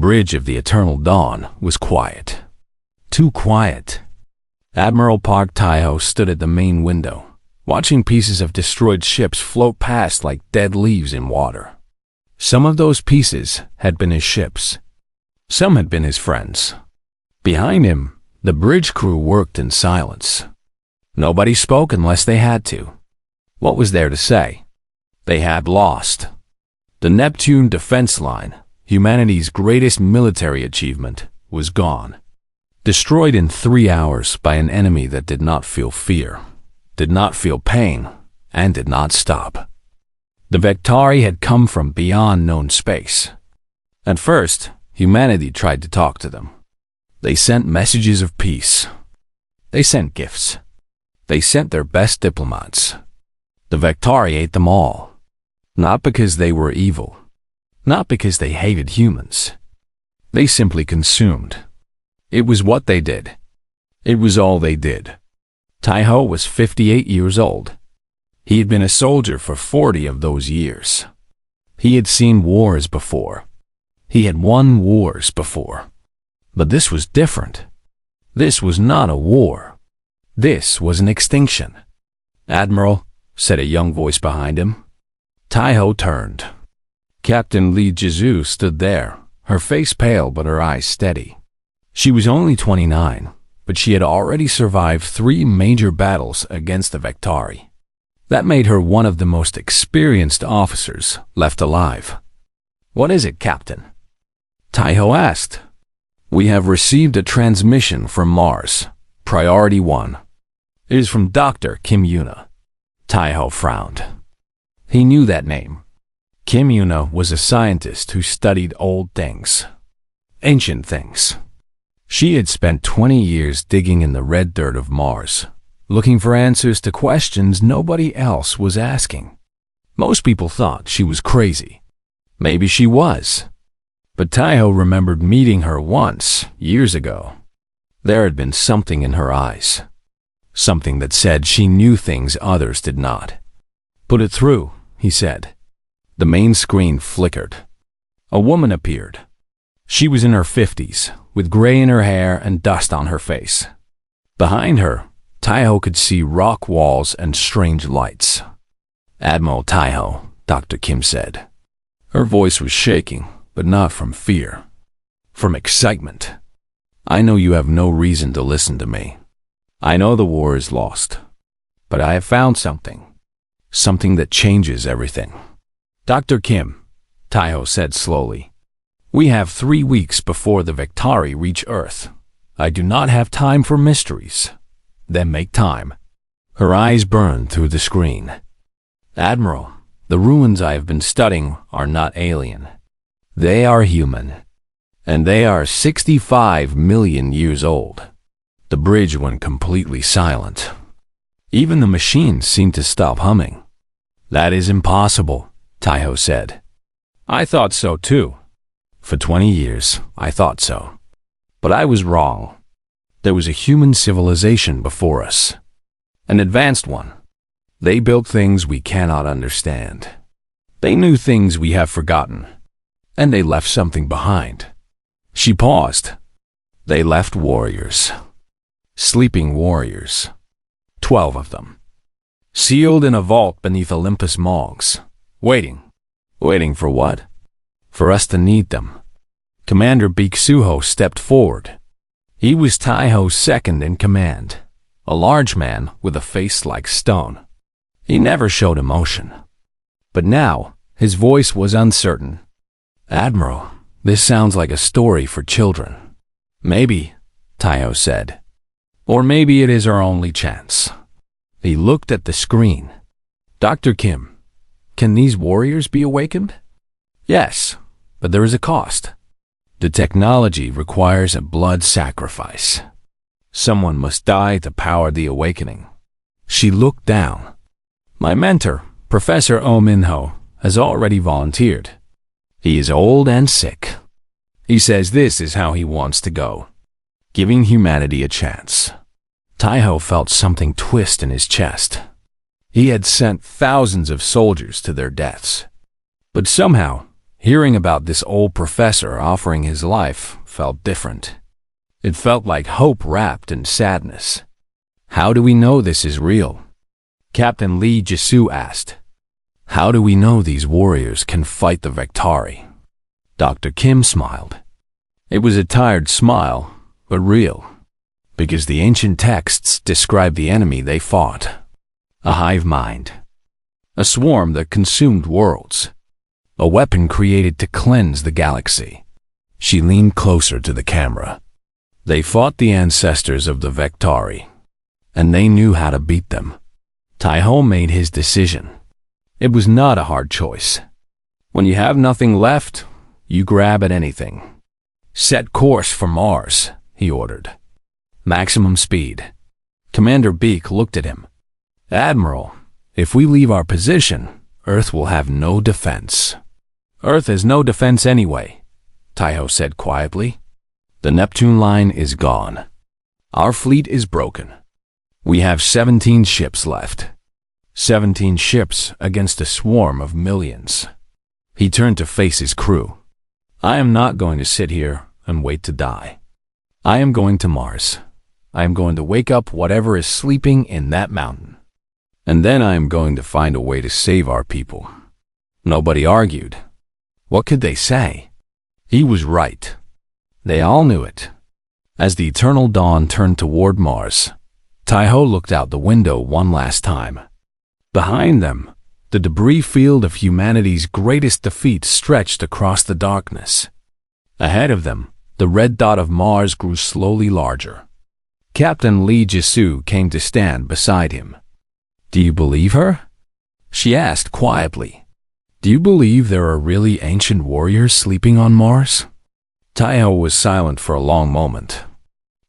bridge of the Eternal Dawn was quiet. Too quiet. Admiral Park Tae-ho stood at the main window, watching pieces of destroyed ships float past like dead leaves in water. Some of those pieces had been his ships. Some had been his friends. Behind him, the bridge crew worked in silence. Nobody spoke unless they had to. What was there to say? They had lost. The Neptune defense line, humanity's greatest military achievement, was gone. Destroyed in 3 hours by an enemy that did not feel fear, did not feel pain, and did not stop. The Vectari had come from beyond known space. At first, humanity tried to talk to them. They sent messages of peace. They sent gifts. They sent their best diplomats. The Vectari ate them all. Not because they were evil. Not because they hated humans. They simply consumed. It was what they did. It was all they did. Tae-ho was 58 years old. He had been a soldier for 40 of those years. He had seen wars before. He had won wars before. But this was different. This was not a war. This was an extinction. "Admiral," said a young voice behind him. Tae-ho turned. Captain Lee Jizu stood there, her face pale but her eyes steady. She was only 29, but she had already survived 3 major battles against the Vectari. That made her one of the most experienced officers left alive. "What is it, Captain?" Tae-ho asked. "We have received a transmission from Mars, Priority 1. It is from Dr. Kim Yuna." Tae-ho frowned. He knew that name. Kim Yuna was a scientist who studied old things, ancient things. She had spent 20 years digging in the red dirt of Mars, looking for answers to questions nobody else was asking. Most people thought she was crazy. Maybe she was. But Tae-ho remembered meeting her once, years ago. There had been something in her eyes. Something that said she knew things others did not. "Put it through," he said. The main screen flickered. A woman appeared. She was in her 50s, with gray in her hair and dust on her face. Behind her, Tae-ho could see rock walls and strange lights. "Admiral Tae-ho," Dr. Kim said. Her voice was shaking, but not from fear. From excitement. "I know you have no reason to listen to me. I know the war is lost. But I have found something. Something that changes everything." "Dr. Kim," Tae-ho said slowly, "we have 3 weeks before the Vectari reach Earth. I do not have time for mysteries. Then make time." Her eyes burned through the screen. "Admiral, the ruins I have been studying are not alien. They are human. And they are 65 million years old." The bridge went completely silent. Even the machines seemed to stop humming. "That is impossible," Tae-ho said. "I thought so too. For 20 years, I thought so. But I was wrong. There was a human civilization before us. An advanced one. They built things we cannot understand. They knew things we have forgotten. And they left something behind." She paused. "They left warriors. Sleeping warriors. 12 of them. Sealed in a vault beneath Olympus Mogs. Waiting. Waiting for what? For us to need them." Commander Biksuho stepped forward. He was Tae-ho's second in command, a large man with a face like stone. He never showed emotion. But now, his voice was uncertain. "Admiral, this sounds like a story for children." "Maybe," Tae-ho said. "Or maybe it is our only chance." He looked at the screen. "Dr. Kim, can these warriors be awakened?" "Yes, but there is a cost. The technology requires a blood sacrifice. Someone must die to power the awakening." She looked down. "My mentor, Professor Oh Min-ho, has already volunteered. He is old and sick. He says this is how he wants to go, giving humanity a chance." Tae-ho felt something twist in his chest. He had sent thousands of soldiers to their deaths. But somehow, Hearing about this old professor offering his life felt different. It felt like hope wrapped in sadness. How do we know this is real? Captain Lee Jisoo asked. How do we know these warriors can fight the Vectari? Dr. Kim smiled. It was a tired smile, but real, because the ancient texts describe the enemy they fought. A hive mind. A swarm that consumed worlds. A weapon created to cleanse the galaxy. She leaned closer to the camera. They fought the ancestors of the Vectari, and they knew how to beat them. Taiho made his decision. It was not a hard choice. When you have nothing left, you grab at anything. Set course for Mars, he ordered. Maximum speed. Commander Beak looked at him. Admiral, if we leave our position, Earth will have no defense. Earth has no defense anyway, Taiho said quietly. The Neptune line is gone. Our fleet is broken. We have 17 ships left. 17 ships against a swarm of millions. He turned to face his crew. I am not going to sit here and wait to die. I am going to Mars. I am going to wake up whatever is sleeping in that mountain. And then I am going to find a way to save our people. Nobody argued. What could they say? He was right. They all knew it. As the eternal dawn turned toward Mars, Taiho looked out the window one last time. Behind them, the debris field of humanity's greatest defeat stretched across the darkness. Ahead of them, the red dot of Mars grew slowly larger. Captain Lee Jisoo came to stand beside him. Do you believe her? She asked quietly. Do you believe there are really ancient warriors sleeping on Mars? Taiho was silent for a long moment.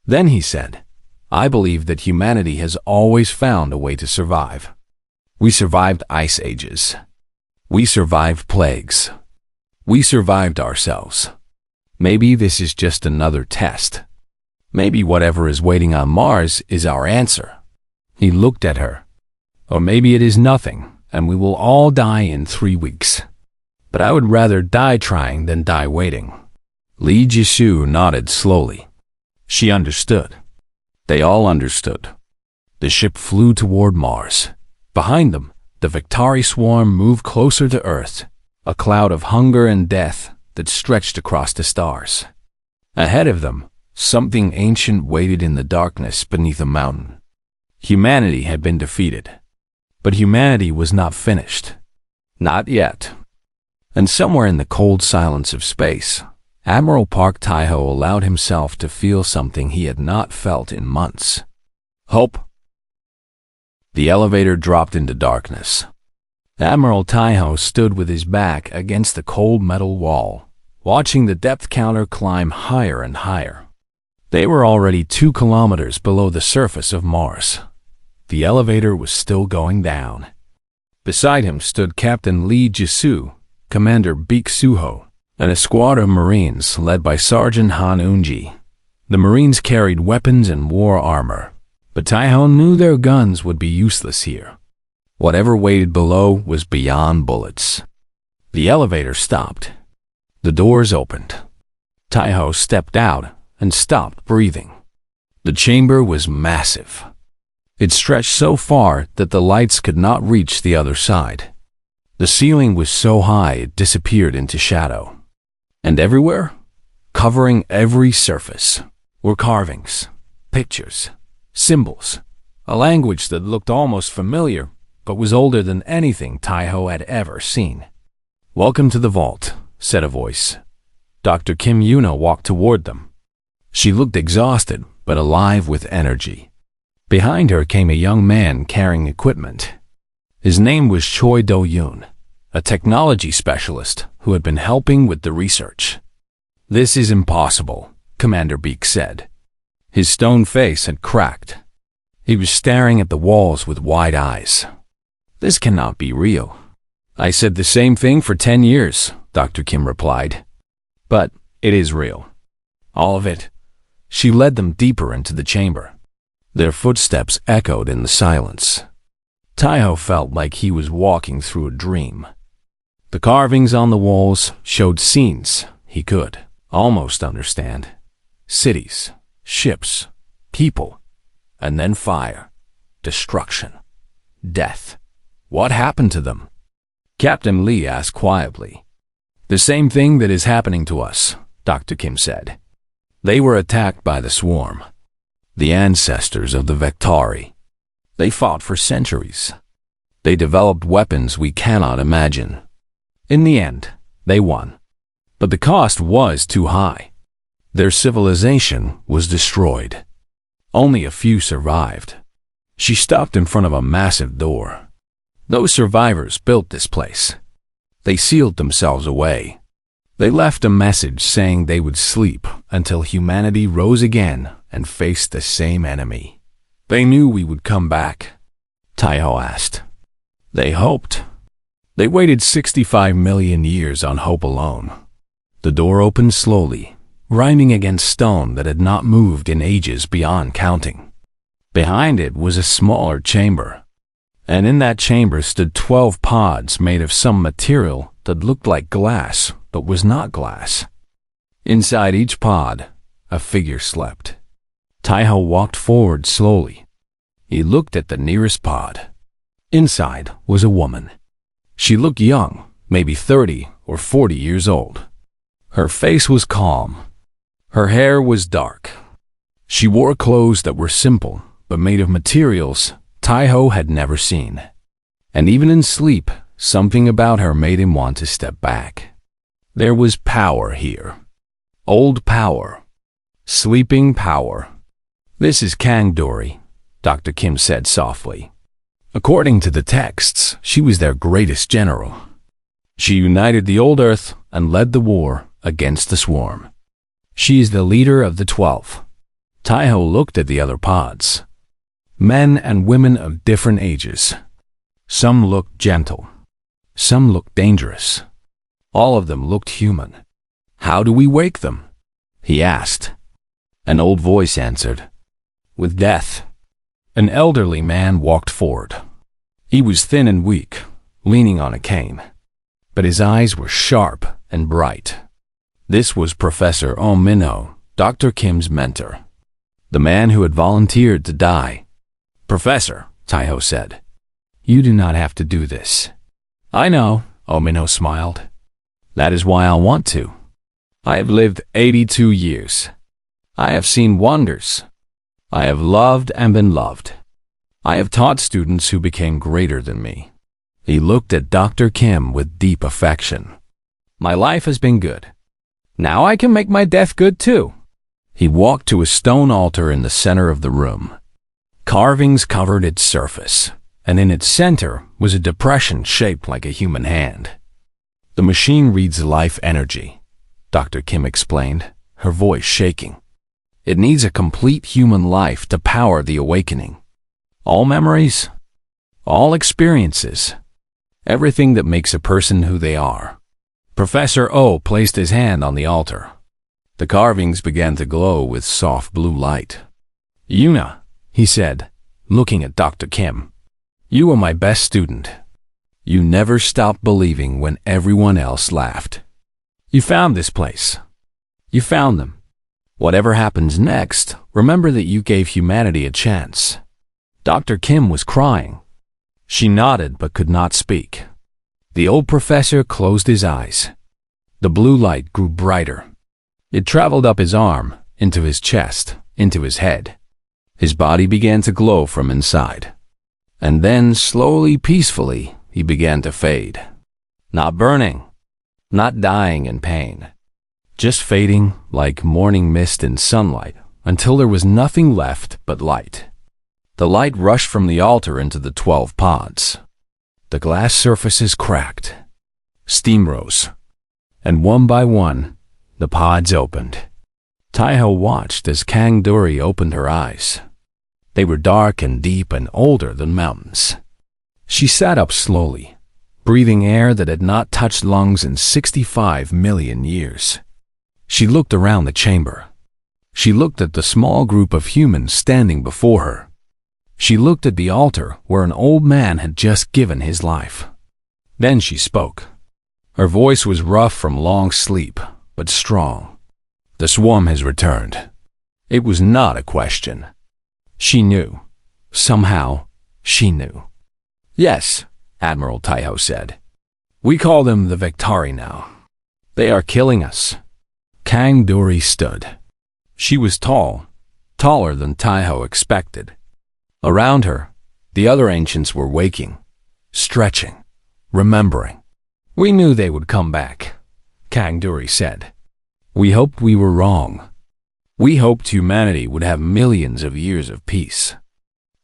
Then he said, I believe that humanity has always found a way to survive. We survived ice ages. We survived plagues. We survived ourselves. Maybe this is just another test. Maybe whatever is waiting on Mars is our answer. He looked at her. Or maybe it is nothing, and we will all die in 3 weeks. But I would rather die trying than die waiting. Lee Jisoo nodded slowly. She understood. They all understood. The ship flew toward Mars. Behind them, the Vectari swarm moved closer to Earth, a cloud of hunger and death that stretched across the stars. Ahead of them, something ancient waited in the darkness beneath a mountain. Humanity had been defeated. But humanity was not finished. Not yet. And somewhere in the cold silence of space, Admiral Park Taiho allowed himself to feel something he had not felt in months. Hope. The elevator dropped into darkness. Admiral Taiho stood with his back against the cold metal wall, watching the depth counter climb higher and higher. They were already 2 kilometers below the surface of Mars. The elevator was still going down. Beside him stood Captain Lee Jisoo, Commander Beek Suho, and a squad of Marines led by Sergeant Han Eunji. The Marines carried weapons and war armor, but Taiho knew their guns would be useless here. Whatever waited below was beyond bullets. The elevator stopped. The doors opened. Taiho stepped out and stopped breathing. The chamber was massive. It stretched so far that the lights could not reach the other side. The ceiling was so high it disappeared into shadow. And everywhere, covering every surface, were carvings, pictures, symbols, a language that looked almost familiar but was older than anything Taiho had ever seen. Welcome to the vault, said a voice. Dr. Kim Yuna walked toward them. She looked exhausted but alive with energy. Behind her came a young man carrying equipment. His name was Choi Do-yoon, a technology specialist who had been helping with the research. This is impossible, Commander Beek said. His stone face had cracked. He was staring at the walls with wide eyes. This cannot be real. I said the same thing for 10 years, Dr. Kim replied. But it is real. All of it. She led them deeper into the chamber. Their footsteps echoed in the silence. Taiho felt like he was walking through a dream. The carvings on the walls showed scenes he could almost understand. Cities, ships, people, and then fire, destruction, death. What happened to them? Captain Lee asked quietly. The same thing that is happening to us, Dr. Kim said. They were attacked by the swarm, the ancestors of the Vectari. They fought for centuries. They developed weapons we cannot imagine. In the end, they won. But the cost was too high. Their civilization was destroyed. Only a few survived. She stopped in front of a massive door. Those survivors built this place. They sealed themselves away. They left a message saying they would sleep until humanity rose again and faced the same enemy. They knew we would come back, Taiho asked. They hoped. They waited 65 million years on hope alone. The door opened slowly, grinding against stone that had not moved in ages beyond counting. Behind it was a smaller chamber, and in that chamber stood 12 pods made of some material that looked like glass but was not glass. Inside each pod, a figure slept. Taiho walked forward slowly. He looked at the nearest pod. Inside was a woman. She looked young, maybe 30 or 40 years old. Her face was calm. Her hair was dark. She wore clothes that were simple but made of materials Taiho had never seen. And even in sleep, something about her made him want to step back. There was power here. Old power. Sleeping power. This is Kang Dory, Dr. Kim said softly. According to the texts, she was their greatest general. She united the old Earth and led the war against the swarm. She is the leader of the 12. Taiho looked at the other pods. Men and women of different ages. Some looked gentle. Some looked dangerous. All of them looked human. How do we wake them? He asked. An old voice answered. With death. An elderly man walked forward. He was thin and weak, leaning on a cane. But his eyes were sharp and bright. This was Professor Oh Minho, Dr. Kim's mentor. The man who had volunteered to die. Professor, Taiho said, you do not have to do this. I know, Oh Minho smiled. That is why I want to. I have lived 82 years. I have seen wonders. I have loved and been loved. I have taught students who became greater than me. He looked at Dr. Kim with deep affection. My life has been good. Now I can make my death good too. He walked to a stone altar in the center of the room. Carvings covered its surface, and in its center was a depression shaped like a human hand. The machine reads life energy, Dr. Kim explained, her voice shaking. It needs a complete human life to power the awakening. All memories, all experiences, everything that makes a person who they are. Professor O placed his hand on the altar. The carvings began to glow with soft blue light. Yuna, he said, looking at Dr. Kim, you are my best student. You never stopped believing when everyone else laughed. You found this place. You found them. Whatever happens next, remember that you gave humanity a chance. Dr. Kim was crying. She nodded but could not speak. The old professor closed his eyes. The blue light grew brighter. It traveled up his arm, into his chest, into his head. His body began to glow from inside. And then, slowly, peacefully, he began to fade. Not burning, not dying in pain. Just fading like morning mist in sunlight until there was nothing left but light. The light rushed from the altar into the 12 pods. The glass surfaces cracked. Steam rose. And one by one, the pods opened. Taiho watched as Kang Dory opened her eyes. They were dark and deep and older than mountains. She sat up slowly, breathing air that had not touched lungs in 65 million years. She looked around the chamber. She looked at the small group of humans standing before her. She looked at the altar where an old man had just given his life. Then she spoke. Her voice was rough from long sleep, but strong. "The swarm has returned." It was not a question. She knew. Somehow, she knew. "Yes," Admiral Taiho said. "We call them the Vectari now. They are killing us." Kang Dori stood. She was tall, taller than Taiho expected. Around her, the other ancients were waking, stretching, remembering. "We knew they would come back," Kang Dori said. "We hoped we were wrong. We hoped humanity would have millions of years of peace.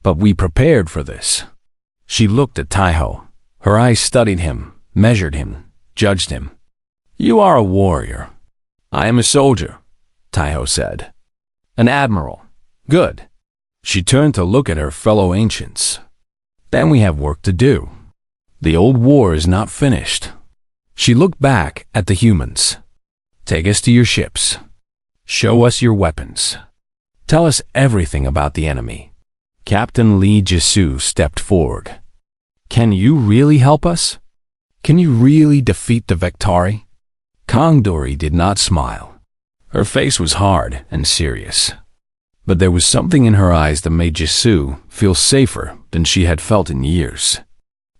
But we prepared for this." She looked at Taiho. Her eyes studied him, measured him, judged him. "You are a warrior." "I am a soldier," Taiho said. "An admiral." "Good." She turned to look at her fellow ancients. "Then we have work to do. The old war is not finished." She looked back at the humans. "Take us to your ships. Show us your weapons. Tell us everything about the enemy." Captain Lee Jisoo stepped forward. "Can you really help us? Can you really defeat the Vectari?" Kang Dori did not smile. Her face was hard and serious. But there was something in her eyes that made Jisoo feel safer than she had felt in years.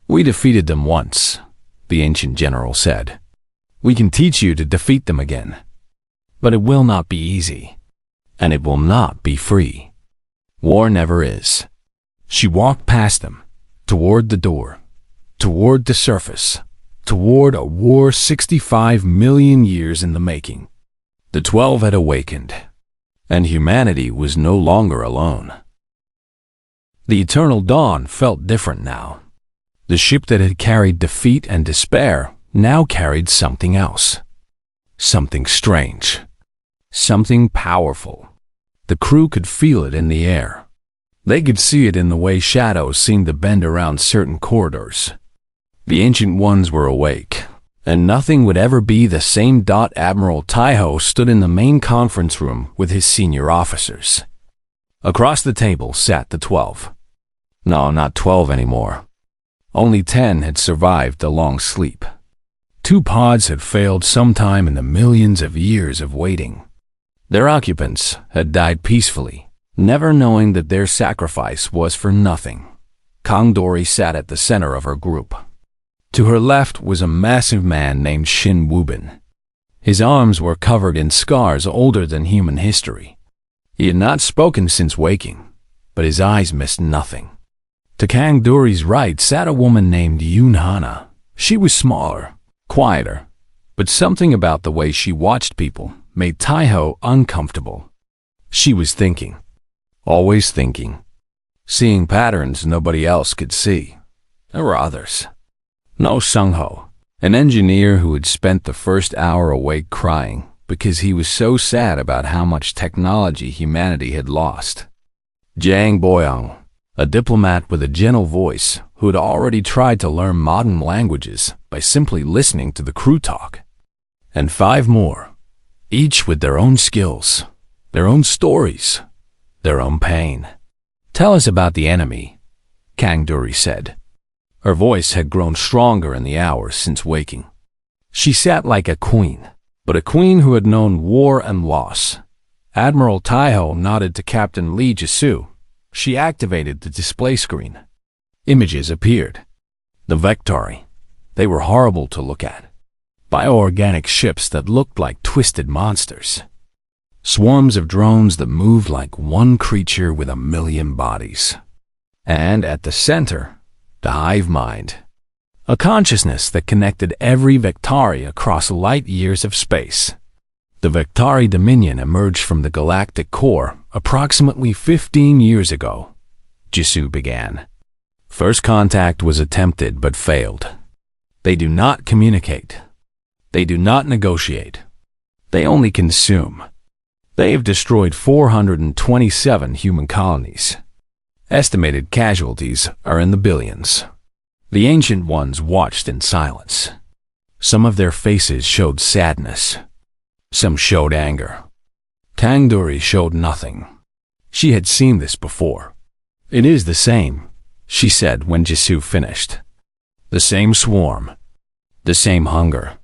"We defeated them once," the ancient general said. "We can teach you to defeat them again. But it will not be easy. And it will not be free. War never is." She walked past them, toward the door, toward the surface, toward a war 65 million years in the making. The 12 had awakened, and humanity was no longer alone. The eternal dawn felt different now. The ship that had carried defeat and despair now carried something else. Something strange. Something powerful. The crew could feel it in the air. They could see it in the way shadows seemed to bend around certain corridors. The Ancient Ones were awake, and nothing would ever be the same. Admiral Taiho stood in the main conference room with his senior officers. Across the table sat the 12. No, not 12 anymore. Only 10 had survived the long sleep. 2 pods had failed sometime in the millions of years of waiting. Their occupants had died peacefully, never knowing that their sacrifice was for nothing. Kang Dori sat at the center of her group. To her left was a massive man named Shin Wubin. His arms were covered in scars older than human history. He had not spoken since waking, but his eyes missed nothing. To Kang Dori's right sat a woman named Yoon Hana. She was smaller, quieter, but something about the way she watched people made Taiho uncomfortable. She was thinking, always thinking, seeing patterns nobody else could see. There were others. No Sungho, an engineer who had spent the first hour awake crying because he was so sad about how much technology humanity had lost. Jang Boyong, a diplomat with a gentle voice who had already tried to learn modern languages by simply listening to the crew talk. And 5 more, each with their own skills, their own stories, their own pain. "Tell us about the enemy," Kang Dori said. Her voice had grown stronger in the hours since waking. She sat like a queen, but a queen who had known war and loss. Admiral Taiho nodded to Captain Lee Jisoo. She activated the display screen. Images appeared. The Vectari. They were horrible to look at. Bioorganic ships that looked like twisted monsters. Swarms of drones that moved like one creature with 1,000,000 bodies. And at the center, the hive mind. A consciousness that connected every Vectari across light years of space. The Vectari Dominion emerged from the galactic core approximately 15 years ago. Jisoo began. First contact was attempted but failed. They do not communicate. They do not negotiate. They only consume. They have destroyed 427 human colonies. Estimated casualties are in the billions. The Ancient Ones watched in silence. Some of their faces showed sadness. Some showed anger. Kang Dori showed nothing. She had seen this before. "It is the same," she said when Jisoo finished. "The same swarm. The same hunger.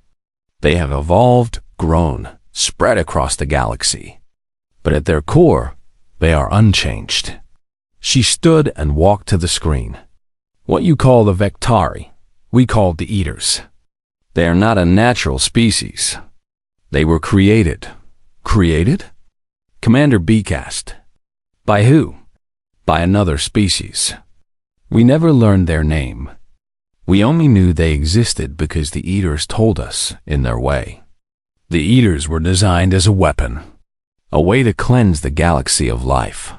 They have evolved, grown, spread across the galaxy. But at their core, they are unchanged. She stood and walked to the screen. What you call the Vectari, we called the Eaters. They are not a natural species. They were created. Created? Commander Beak asked. By who? By another species. We never learned their name. We only knew they existed because the Eaters told us in their way. The Eaters were designed as a weapon, a way to cleanse the galaxy of life.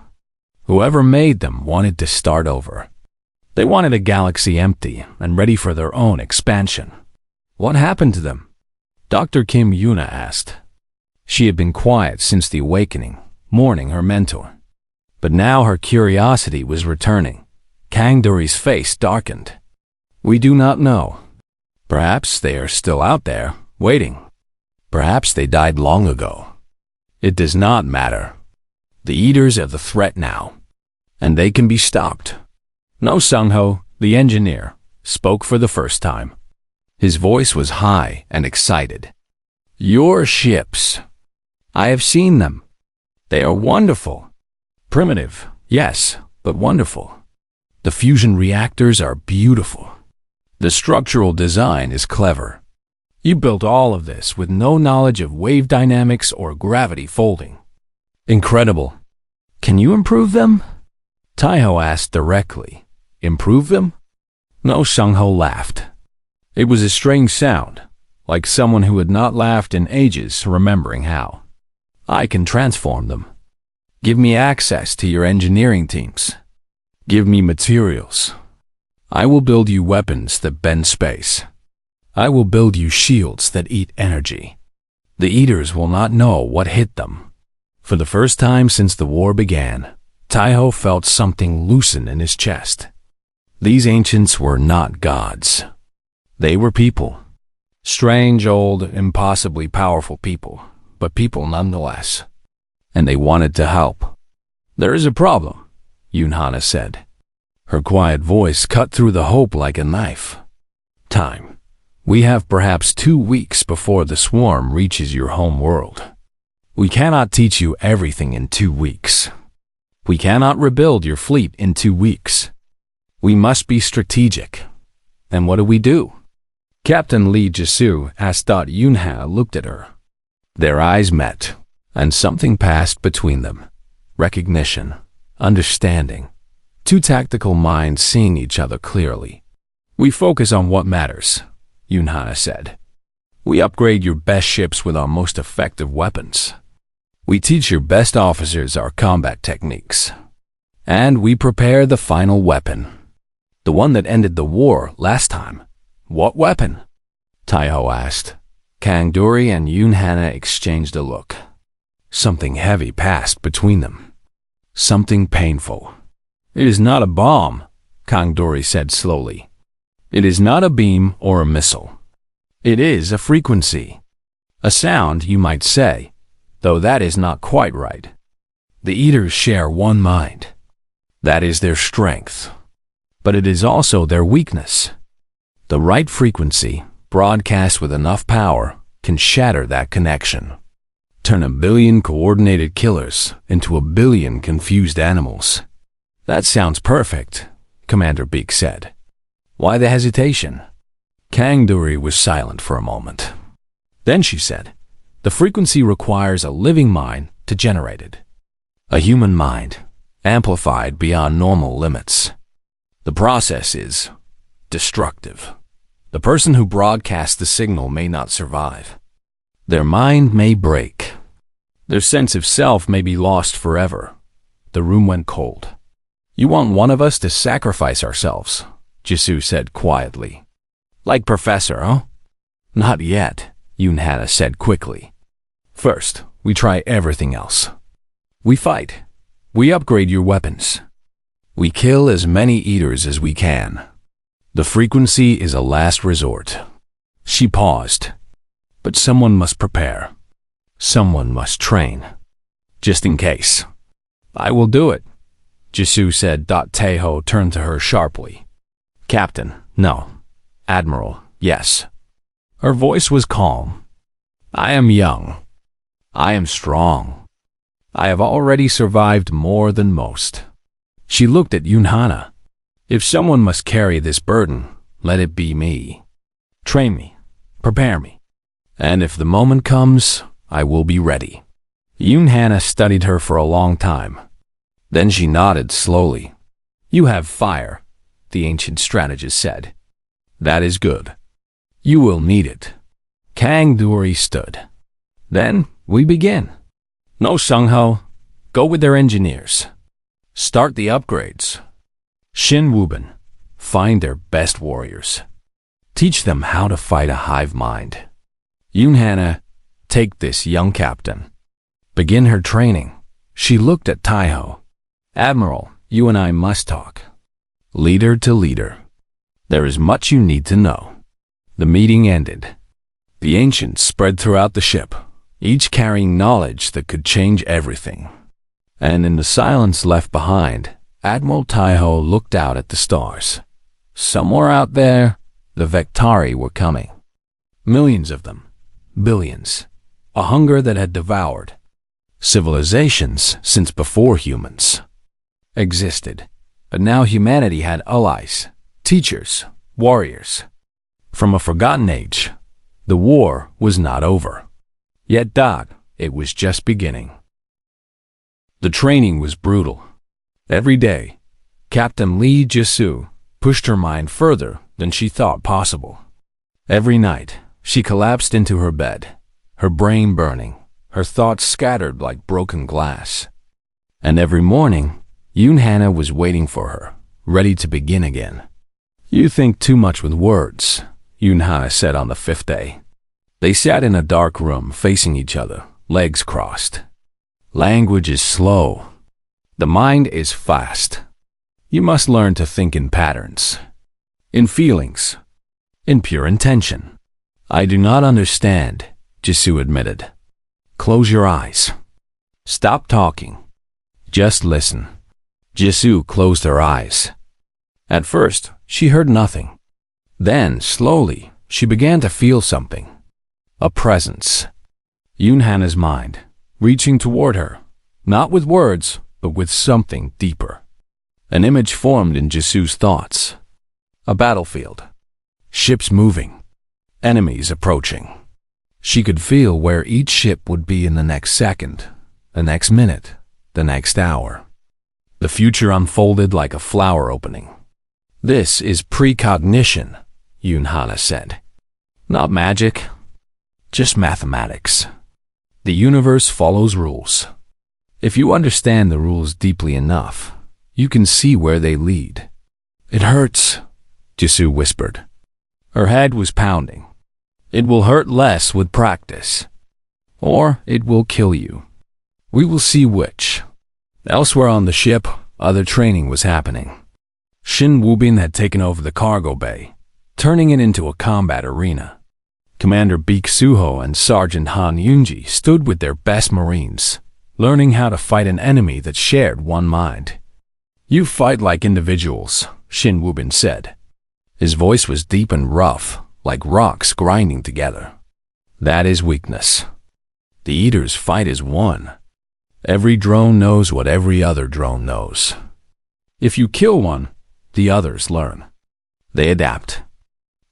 Whoever made them wanted to start over. They wanted a galaxy empty and ready for their own expansion. What happened to them? Dr. Kim Yuna asked. She had been quiet since the awakening, mourning her mentor. But now her curiosity was returning. Kang Duri's face darkened. We do not know. Perhaps they are still out there, waiting. Perhaps they died long ago. It does not matter. The Eaters are the threat now, and they can be stopped. No Sung-ho, the engineer, spoke for the first time. His voice was high and excited. Your ships. I have seen them. They are wonderful. Primitive, yes, but wonderful. The fusion reactors are beautiful. The structural design is clever. You built all of this with no knowledge of wave dynamics or gravity folding. Incredible. Can you improve them? Taiho asked directly. Improve them? No, Sung-ho laughed. It was a strange sound, like someone who had not laughed in ages remembering how. I can transform them. Give me access to your engineering teams. Give me materials. I will build you weapons that bend space. I will build you shields that eat energy. The Eaters will not know what hit them. For the first time since the war began, Taiho felt something loosen in his chest. These ancients were not gods. They were people. Strange, old, impossibly powerful people, but people nonetheless. And they wanted to help. There is a problem, Yunhana said. Her quiet voice cut through the hope like a knife. Time. We have perhaps 2 weeks before the swarm reaches your home world. We cannot teach you everything in 2 weeks. We cannot rebuild your fleet in 2 weeks. We must be strategic. And what do we do? Captain Lee Jisoo asked. Yunha looked at her. Their eyes met, and something passed between them. Recognition, understanding. 2 tactical minds seeing each other clearly. We focus on what matters, Yunhana said. We upgrade your best ships with our most effective weapons. We teach your best officers our combat techniques. And we prepare the final weapon. The one that ended the war last time. What weapon? Taiho asked. Kang Duri and Yunhana exchanged a look. Something heavy passed between them. Something painful. It is not a bomb, Kang Duri said slowly. It is not a beam or a missile. It is a frequency. A sound, you might say, though that is not quite right. The Eaters share one mind. That is their strength. But it is also their weakness. The right frequency, broadcast with enough power, can shatter that connection. Turn a billion coordinated killers into a billion confused animals. That sounds perfect, Commander Beak said. Why the hesitation? Kang Duri was silent for a moment. Then she said, the frequency requires a living mind to generate it. A human mind, amplified beyond normal limits. The process is destructive. The person who broadcasts the signal may not survive. Their mind may break. Their sense of self may be lost forever. The room went cold. You want one of us to sacrifice ourselves, Jisoo said quietly. Like Professor, huh? Not yet, Yunhana said quickly. First, we try everything else. We fight. We upgrade your weapons. We kill as many Eaters as we can. The frequency is a last resort. She paused. But someone must prepare. Someone must train. Just in case. I will do it, Jisoo said. Taeho turned to her sharply. Captain, no. Admiral, yes. Her voice was calm. I am young. I am strong. I have already survived more than most. She looked at Yunhana. If someone must carry this burden, let it be me. Train me. Prepare me. And if the moment comes, I will be ready. Yunhana studied her for a long time. Then she nodded slowly. You have fire, the ancient strategist said. That is good. You will need it. Kang Duri stood. Then we begin. No Sung-ho, go with their engineers. Start the upgrades. Shin Wubin, find their best warriors. Teach them how to fight a hive mind. Yunhana, take this young captain. Begin her training. She looked at Taiho. Admiral, you and I must talk. Leader to leader. There is much you need to know. The meeting ended. The ancients spread throughout the ship, each carrying knowledge that could change everything. And in the silence left behind, Admiral Taiho looked out at the stars. Somewhere out there, the Vectari were coming. Millions of them. Billions. A hunger that had devoured civilizations since before humans existed. But now humanity had allies, teachers, warriors. From a forgotten age, the war was not over. Yet, it was just beginning. The training was brutal. Every day, Captain Lee Jisoo pushed her mind further than she thought possible. Every night, she collapsed into her bed, her brain burning, her thoughts scattered like broken glass. And every morning, Yunhana was waiting for her, ready to begin again. You think too much with words, Yunhana said on the 5th day. They sat in a dark room facing each other, legs crossed. Language is slow. The mind is fast. You must learn to think in patterns, in feelings, in pure intention. I do not understand, Jisoo admitted. Close your eyes. Stop talking. Just listen. Jisoo closed her eyes. At first, she heard nothing. Then, slowly, she began to feel something. A presence. Yunhana's mind, reaching toward her, not with words, but with something deeper. An image formed in Jisoo's thoughts. A battlefield. Ships moving. Enemies approaching. She could feel where each ship would be in the next second, the next minute, the next hour. The future unfolded like a flower opening. This is precognition, Yunhana said. Not magic, just mathematics. The universe follows rules. If you understand the rules deeply enough, you can see where they lead. It hurts, Jisoo whispered. Her head was pounding. It will hurt less with practice. Or it will kill you. We will see which. Elsewhere on the ship, other training was happening. Shin Wubin had taken over the cargo bay, turning it into a combat arena. Commander Beek Suho and Sergeant Han Yunji stood with their best Marines, learning how to fight an enemy that shared one mind. You fight like individuals, Shin Wubin said. His voice was deep and rough, like rocks grinding together. That is weakness. The Eaters fight as one. Every drone knows what every other drone knows. If you kill one, the others learn. They adapt.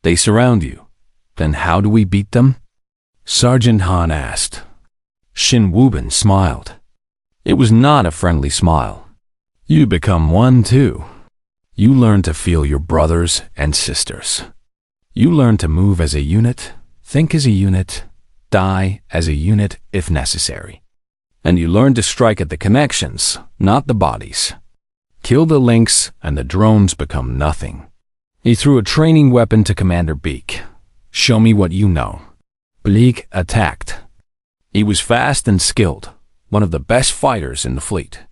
They surround you. Then how do we beat them? Sergeant Han asked. Shin Wubin smiled. It was not a friendly smile. You become one too. You learn to feel your brothers and sisters. You learn to move as a unit, think as a unit, die as a unit if necessary. And you learn to strike at the connections, not the bodies. Kill the links and the drones become nothing. He threw a training weapon to Commander Beek. Show me what you know. Beek attacked. He was fast and skilled, one of the best fighters in the fleet.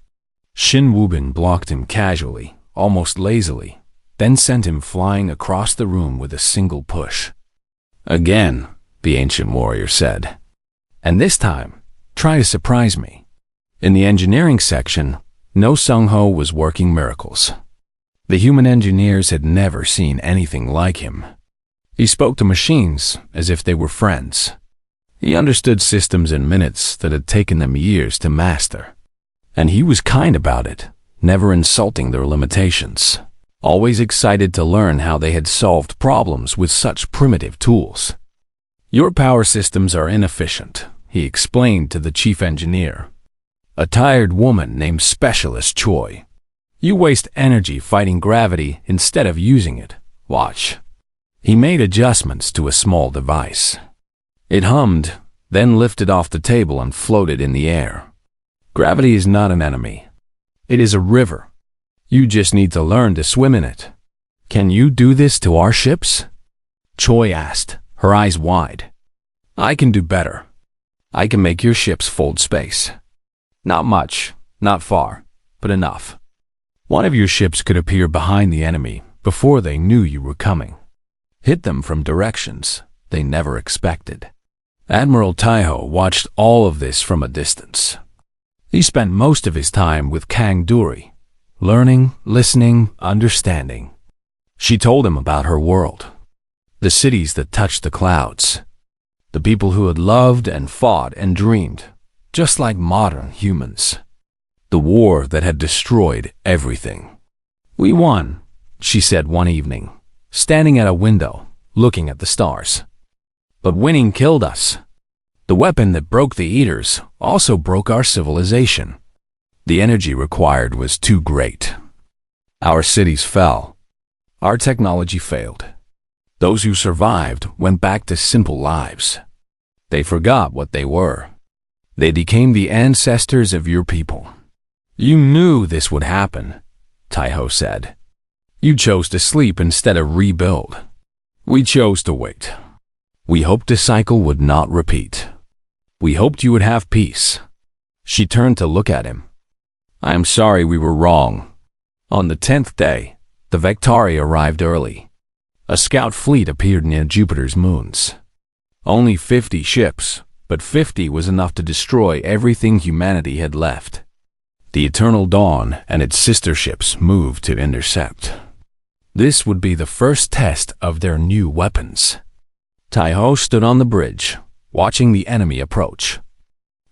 Shin Wubin blocked him casually, almost lazily, then sent him flying across the room with a single push. Again, the ancient warrior said. And this time, try to surprise me. In the engineering section, No Sung-ho was working miracles. The human engineers had never seen anything like him. He spoke to machines as if they were friends. He understood systems in minutes that had taken them years to master. And he was kind about it, never insulting their limitations, always excited to learn how they had solved problems with such primitive tools. "Your power systems are inefficient," he explained to the chief engineer, a tired woman named Specialist Choi. "You waste energy fighting gravity instead of using it. Watch." He made adjustments to a small device. It hummed, then lifted off the table and floated in the air. "Gravity is not an enemy. It is a river. You just need to learn to swim in it." "Can you do this to our ships?" Choi asked, her eyes wide. "I can do better. I can make your ships fold space. Not much, not far, but enough. One of your ships could appear behind the enemy before they knew you were coming. Hit them from directions they never expected." Admiral Taiho watched all of this from a distance. He spent most of his time with Kang Duri, learning, listening, understanding. She told him about her world, the cities that touched the clouds, the people who had loved and fought and dreamed, just like modern humans. The war that had destroyed everything. "We won," she said one evening, standing at a window, looking at the stars. "But winning killed us. The weapon that broke the Eaters also broke our civilization. The energy required was too great. Our cities fell. Our technology failed. Those who survived went back to simple lives. They forgot what they were. They became the ancestors of your people. You knew this would happen," Taiho said. "You chose to sleep instead of rebuild. We chose to wait. We hoped the cycle would not repeat. We hoped you would have peace." She turned to look at him. "I am sorry we were wrong." On the 10th day, the Vectari arrived early. A scout fleet appeared near Jupiter's moons. Only 50 ships, but 50 was enough to destroy everything humanity had left. The Eternal Dawn and its sister ships moved to intercept. This would be the first test of their new weapons. Taiho stood on the bridge, watching the enemy approach.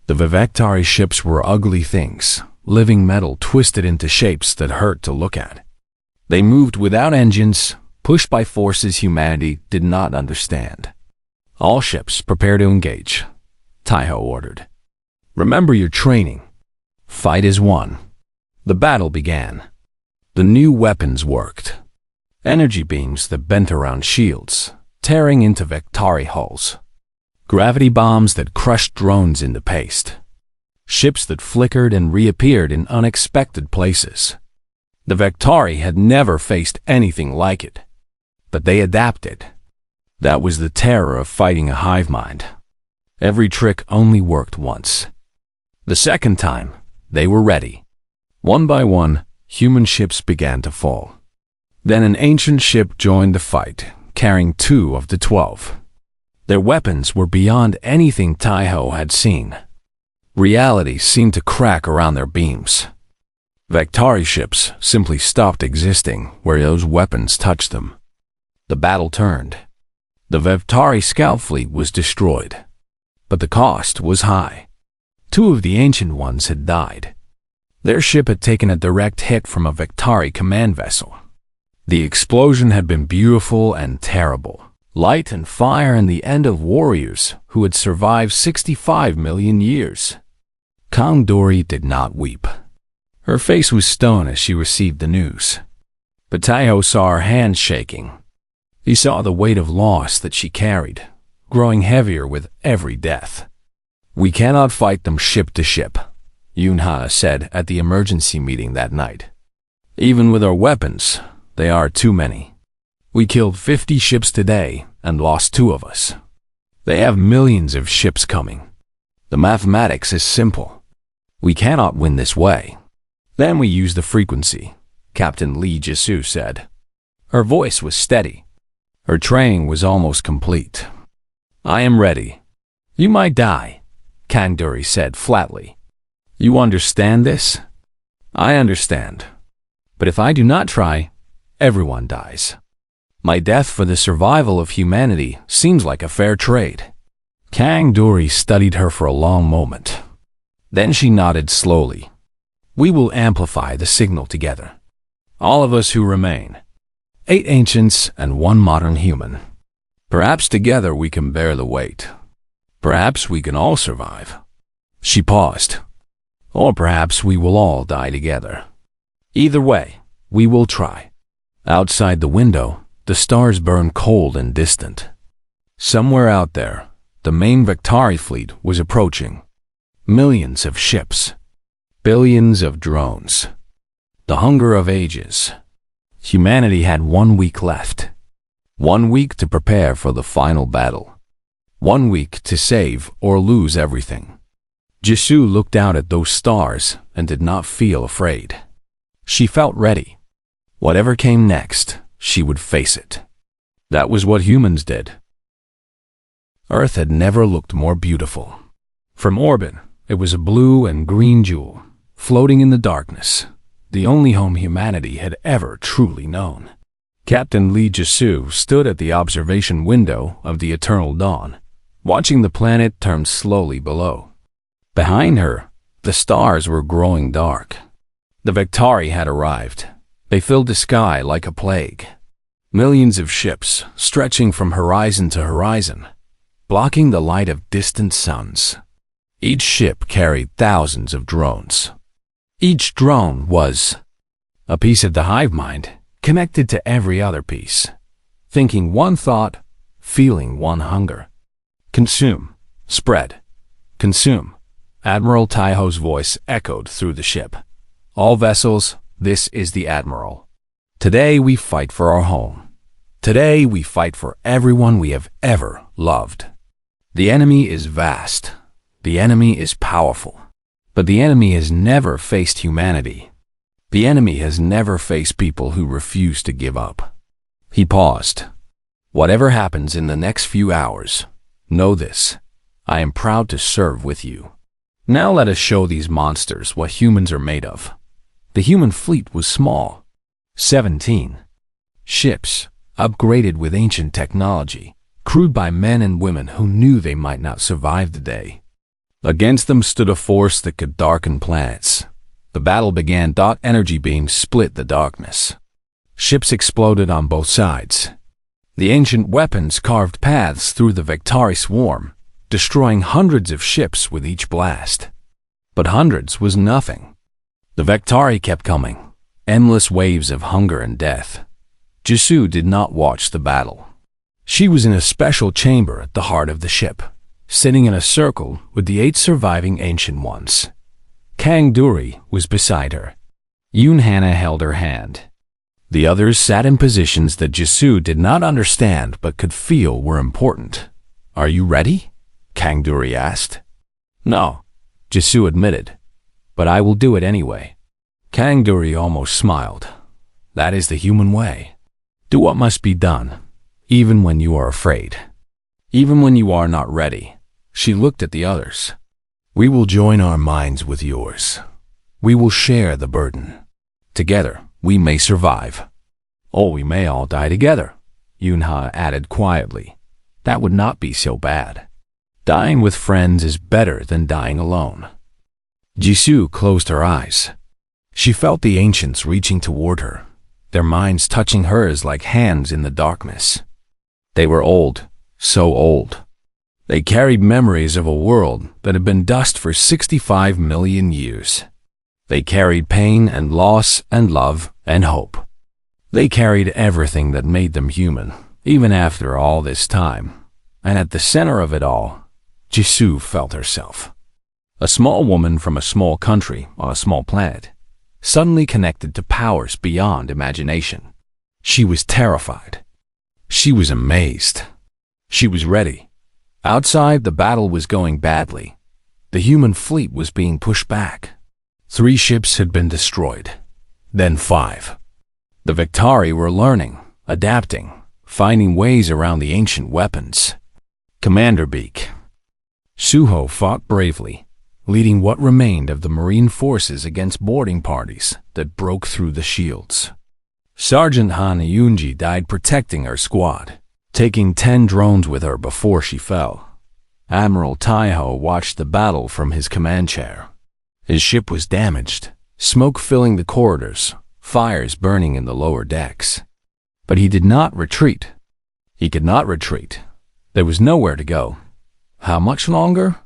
The Vivectari ships were ugly things, living metal twisted into shapes that hurt to look at. They moved without engines, pushed by forces humanity did not understand. "All ships prepare to engage," Taiho ordered. "Remember your training. Fight as one." The battle began. The new weapons worked. Energy beams that bent around shields, tearing into Vectari hulls. Gravity bombs that crushed drones into paste. Ships that flickered and reappeared in unexpected places. The Vectari had never faced anything like it, but they adapted. That was the terror of fighting a hive mind. Every trick only worked once. The second time, they were ready. One by one, human ships began to fall. Then an ancient ship joined the fight, carrying 2 of the 12. Their weapons were beyond anything Taiho had seen. Reality seemed to crack around their beams. Vectari ships simply stopped existing where those weapons touched them. The battle turned. The Vectari scout fleet was destroyed, but the cost was high. 2 of the ancient ones had died. Their ship had taken a direct hit from a Vectari command vessel. The explosion had been beautiful and terrible. Light and fire and the end of warriors who had survived 65 million years. Kang Dori did not weep. Her face was stone as she received the news. But Taiho saw her hands shaking. He saw the weight of loss that she carried, growing heavier with every death. "We cannot fight them ship to ship," Yunha said at the emergency meeting that night. "Even with our weapons, they are too many. We killed 50 ships today and lost 2 of us. They have millions of ships coming. The mathematics is simple. We cannot win this way." "Then we use the frequency," Captain Lee Jisoo said. Her voice was steady. Her training was almost complete. "I am ready." "You might die," Kang Duri said flatly. "You understand this?" "I understand. But if I do not try, everyone dies." My death for the survival of humanity seems like a fair trade. Kang Duri studied her for a long moment. Then she nodded slowly. We will amplify the signal together. All of us who remain. 8 ancients and 1 modern human. Perhaps together we can bear the weight. Perhaps we can all survive. She paused. Or perhaps we will all die together. Either way, we will try. Outside the window, the stars burned cold and distant. Somewhere out there, the main Victari fleet was approaching. Millions of ships. Billions of drones. The hunger of ages. Humanity had 1 week left. 1 week to prepare for the final battle. 1 week to save or lose everything. Jisoo looked out at those stars and did not feel afraid. She felt ready. Whatever came next, she would face it. That was what humans did. Earth had never looked more beautiful. From orbit, it was a blue and green jewel, floating in the darkness, the only home humanity had ever truly known. Captain Lee Jisoo stood at the observation window of the eternal dawn, watching the planet turn slowly below. Behind her, the stars were growing dark. The Victari had arrived. They filled the sky like a plague. Millions of ships stretching from horizon to horizon, blocking the light of distant suns. Each ship carried thousands of drones. Each drone was a piece of the hive mind, connected to every other piece, thinking one thought, feeling one hunger. Consume, spread, consume. Admiral Taiho's voice echoed through the ship. All vessels, this is the Admiral. Today we fight for our home. Today we fight for everyone we have ever loved. The enemy is vast. The enemy is powerful. But the enemy has never faced humanity. The enemy has never faced people who refuse to give up. He paused. Whatever happens in the next few hours, know this. I am proud to serve with you. Now let us show these monsters what humans are made of. The human fleet was small. 17 ships, upgraded with ancient technology, crewed by men and women who knew they might not survive the day. Against them stood a force that could darken planets. The battle began. Energy beams split the darkness. Ships exploded on both sides. The ancient weapons carved paths through the Victari swarm, destroying hundreds of ships with each blast. But hundreds was nothing. The Victari kept coming, endless waves of hunger and death. Jisoo did not watch the battle. She was in a special chamber at the heart of the ship, sitting in a circle with the 8 surviving ancient ones. Kang Duri was beside her. Yoon Hana held her hand. The others sat in positions that Jisoo did not understand but could feel were important. Are you ready? Kang Duri asked. No, Jisoo admitted, but I will do it anyway. Kang Duri almost smiled. That is the human way. Do what must be done, even when you are afraid. Even when you are not ready. She looked at the others. We will join our minds with yours. We will share the burden. Together, we may survive. Or we may all die together, Yoonha added quietly. That would not be so bad. Dying with friends is better than dying alone. Jisoo closed her eyes. She felt the ancients reaching toward her, their minds touching hers like hands in the darkness. They were old, so old. They carried memories of a world that had been dust for 65 million years. They carried pain and loss and love and hope. They carried everything that made them human, even after all this time. And at the center of it all, Jisoo felt herself. A small woman from a small country on a small planet, suddenly connected to powers beyond imagination. She was terrified. She was amazed. She was ready. Outside, the battle was going badly. The human fleet was being pushed back. 3 ships had been destroyed. Then 5. The Victari were learning, adapting, finding ways around the ancient weapons. Commander Beak. Suho fought bravely, leading what remained of the marine forces against boarding parties that broke through the shields. Sergeant Hana Yunji died protecting her squad, taking 10 drones with her before she fell. Admiral Taiho watched the battle from his command chair. His ship was damaged, smoke filling the corridors, fires burning in the lower decks. But he did not retreat. He could not retreat. There was nowhere to go. How much longer?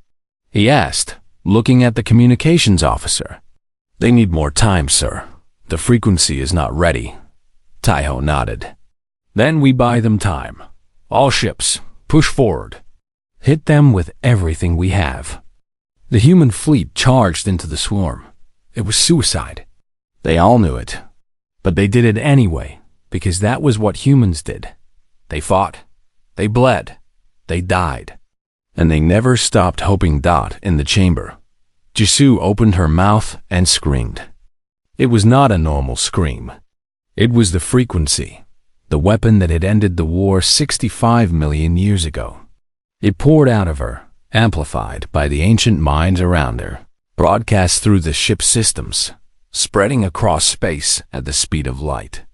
He asked, looking at the communications officer. They need more time, sir. The frequency is not ready. Taiho nodded. Then we buy them time. All ships, push forward. Hit them with everything we have. The human fleet charged into the swarm. It was suicide. They all knew it. But they did it anyway, because that was what humans did. They fought. They bled. They died. And they never stopped hoping. In the chamber, Jisoo opened her mouth and screamed. It was not a normal scream. It was the frequency, the weapon that had ended the war 65 million years ago. It poured out of her, amplified by the ancient minds around her, broadcast through the ship's systems, spreading across space at the speed of light.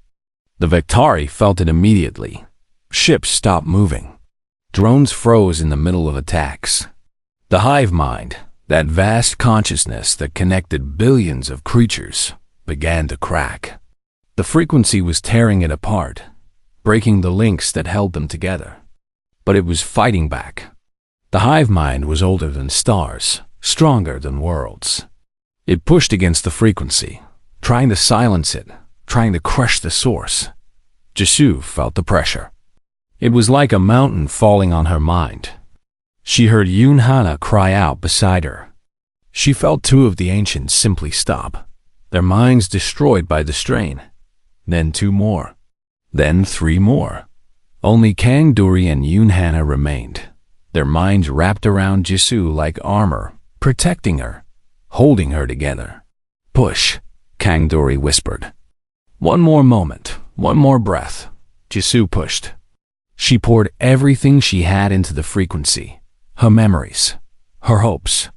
The Vectari felt it immediately. Ships stopped moving. Drones froze in the middle of attacks. The hive mind, that vast consciousness that connected billions of creatures, began to crack. The frequency was tearing it apart, breaking the links that held them together. But it was fighting back. The hive mind was older than stars, stronger than worlds. It pushed against the frequency, trying to silence it, trying to crush the source. Jisoo felt the pressure. It was like a mountain falling on her mind. She heard Yoon Hana cry out beside her. She felt 2 of the ancients simply stop, their minds destroyed by the strain. Then 2 more. Then 3 more. Only Kang Duri and Yoon Hana remained, their minds wrapped around Jisoo like armor, protecting her, holding her together. Push, Kang Duri whispered. One more moment, one more breath. Jisoo pushed. She poured everything she had into the frequency, her memories, her hopes,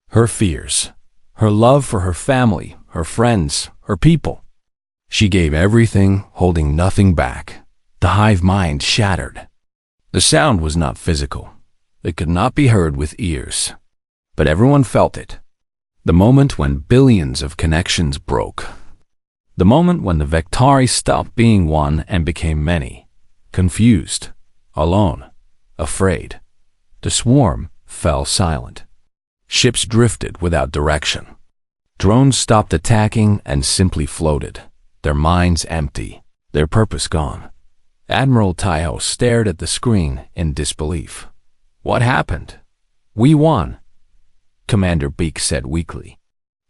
her fears, her love for her family, her friends, her people. She gave everything, holding nothing back. The hive mind shattered. The sound was not physical. It could not be heard with ears. But everyone felt it. The moment when billions of connections broke. The moment when the Vectari stopped being one and became many. Confused, alone, afraid. The swarm fell silent. Ships drifted without direction. Drones stopped attacking and simply floated, their minds empty, their purpose gone. Admiral Taiho stared at the screen in disbelief. What happened? We won, Commander Beak said weakly.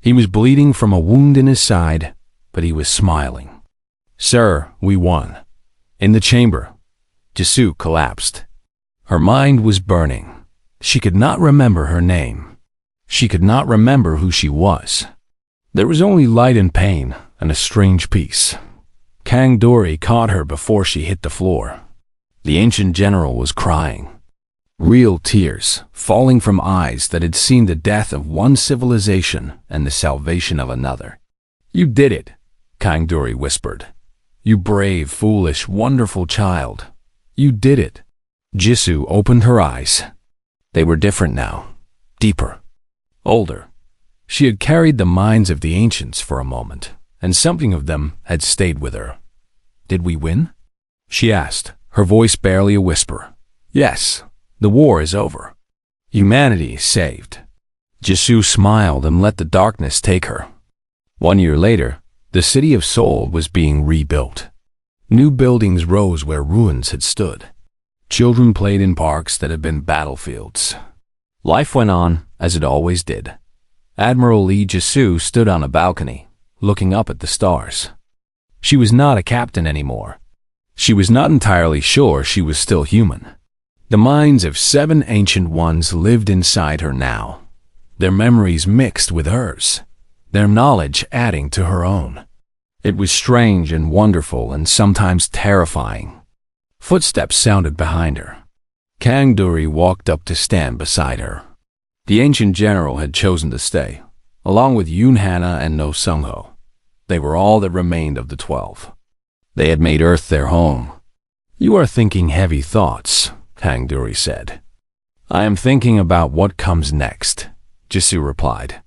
He was bleeding from a wound in his side, but he was smiling. Sir, we won. In the chamber, Jisoo collapsed. Her mind was burning. She could not remember her name. She could not remember who she was. There was only light and pain and a strange peace. Kang Dori caught her before she hit the floor. The ancient general was crying. Real tears falling from eyes that had seen the death of one civilization and the salvation of another. You did it, Kang Dori whispered. You brave, foolish, wonderful child. You did it. Jisoo opened her eyes. They were different now, deeper, older. She had carried the minds of the ancients for a moment, and something of them had stayed with her. Did we win? She asked, her voice barely a whisper. Yes, the war is over. Humanity is saved. Jisoo smiled and let the darkness take her. 1 year later, the city of Seoul was being rebuilt. New buildings rose where ruins had stood. Children played in parks that had been battlefields. Life went on as it always did. Admiral Lee Jisoo stood on a balcony, looking up at the stars. She was not a captain anymore. She was not entirely sure she was still human. The minds of 7 ancient ones lived inside her now, their memories mixed with hers, their knowledge adding to her own. It was strange and wonderful and sometimes terrifying. Footsteps sounded behind her. Kang Duri walked up to stand beside her. The ancient general had chosen to stay, along with Yoon Hana and No Sung-ho. They were all that remained of the 12. They had made Earth their home. You are thinking heavy thoughts, Kang Duri said. I am thinking about what comes next, Jisoo replied.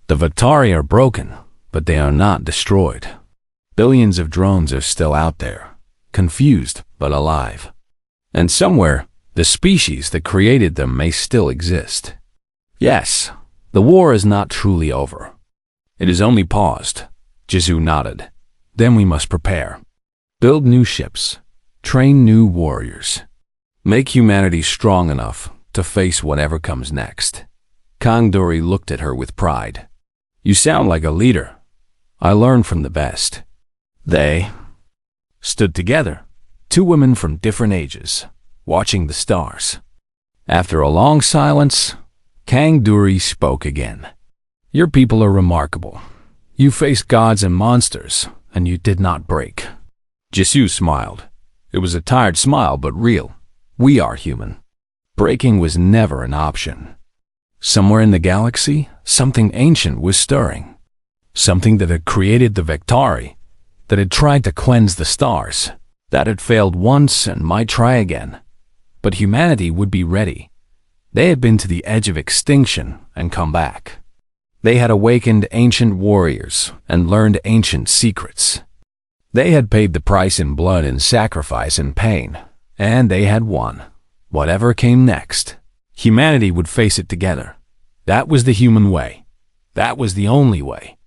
The Victari are broken, but they are not destroyed. Billions of drones are still out there, confused but alive. And somewhere, the species that created them may still exist. Yes, the war is not truly over. It is only paused, Jisoo nodded. Then we must prepare. Build new ships, train new warriors. Make humanity strong enough to face whatever comes next. Kang Duri looked at her with pride. You sound like a leader. I learned from the best. They stood together, two women from different ages, watching the stars. After a long silence, Kang Duri spoke again. Your people are remarkable. You faced gods and monsters, and you did not break. Jisoo smiled. It was a tired smile, but real. We are human. Breaking was never an option. Somewhere in the galaxy, something ancient was stirring. Something that had created the Victari, that had tried to cleanse the stars, that had failed once and might try again. But humanity would be ready. They had been to the edge of extinction and come back. They had awakened ancient warriors and learned ancient secrets. They had paid the price in blood and sacrifice and pain, and they had won. Whatever came next, humanity would face it together. That was the human way. That was the only way.